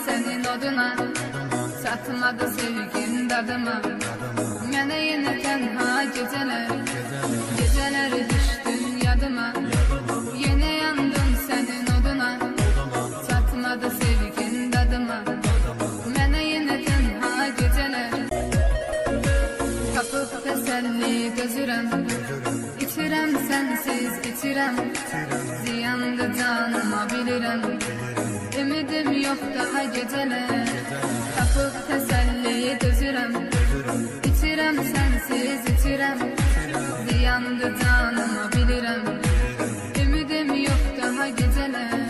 senin oduna, satmadı sevgin dadıma. Mene yine tenha geceler, geceler düştün yadıma. Yine yandım senin oduna, satmadı sevgin dadıma. Mene yine tenha geceler, kapıp teselli gözürem. İçirem sensiz içirem, ziyandı canıma bilirem. Ümidim yok daha geceler, kapıp teselli gözürem. İçirem sensiz içirem, ziyandı canıma bilirem. Ümidim yok daha geceler.